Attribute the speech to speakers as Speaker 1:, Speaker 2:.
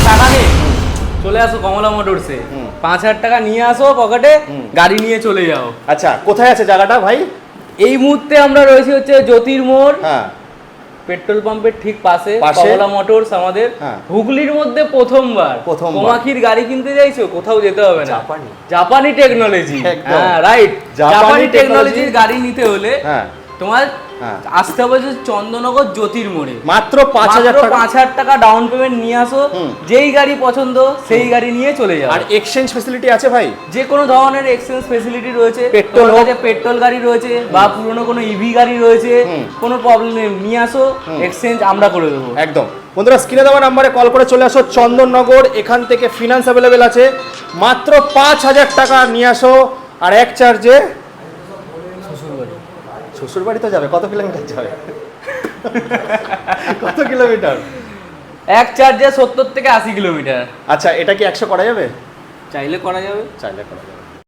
Speaker 1: টাকা নেই, চলে আসো কমলা মোটরসে, 5,000 টাকা নিয়ে আসো পকেটে, গাড়ি নিয়ে চলে যাও।
Speaker 2: আচ্ছা, কোথায় আছে জায়গাটা ভাই?
Speaker 1: এই মুহূর্তে আমরা রয়েছি হচ্ছে জ্যোতির্মোড়,
Speaker 2: হ্যাঁ,
Speaker 1: পেট্রোল পাম্পের ঠিক পাশে
Speaker 2: পাশে?
Speaker 1: কমলা মোটরস আমাদের।
Speaker 2: হ্যাঁ।
Speaker 1: হুগলির মধ্যে প্রথমবার কোমাকির গাড়ি কিনতে চাইছো, কোথাও যেতে হবে না, জাপানি টেকনোলজি।
Speaker 2: একদম।
Speaker 1: হ্যাঁ রাইট,
Speaker 2: জাপানি
Speaker 1: জাপানি টেকনোলজির
Speaker 2: technology
Speaker 1: গাড়ি নিতে হলে
Speaker 2: হ্যাঁ
Speaker 1: তোমার
Speaker 2: হ্যাঁ।
Speaker 1: আসতে হবে যে চন্দননগর জ্যোতির্মোড়ে।
Speaker 2: মাত্র 5,000 টাকা।
Speaker 1: 5,000 টাকা ডাউন পেমেন্ট নিয়ে আসো, যেই গাড়ি পছন্দ সেই গাড়ি নিয়ে চলে যাও।
Speaker 2: আর এক্সচেঞ্জ ফ্যাসিলিটি আছে ভাই?
Speaker 1: যে কোনো ধরনের এক্সচেঞ্জ ফেসিলিটি রয়েছে,
Speaker 2: পেট্রোল
Speaker 1: তোমার কাছে পেট্রোল গাড়ি রয়েছে বা পুরনো কোনো ইভি গাড়ি রয়েছে, কোনো প্রবলেম নেই, নিয়ে আসো, এক্সচেঞ্জ আমরা করে দেবো।
Speaker 2: একদম। বন্ধুরা, স্ক্রিনে দেওয়া নাম্বারে কল করে চলে আসো চন্দননগর, এখান থেকে ফিনান্স অ্যাভেলেবেল আছে, মাত্র 5,000 টাকা নিয়ে আসো। আর এক চার্জে শ্বশুর বাড়ি তো যাবে, কত কিলোমিটার যাবে? কত কিলোমিটার?
Speaker 1: এক চার্জে 70 থেকে 80 কিলোমিটার।
Speaker 2: আচ্ছা, এটা কি 100 করা যাবে?
Speaker 1: চাইলে করা যাবে।
Speaker 2: চাইলে করা যাবে।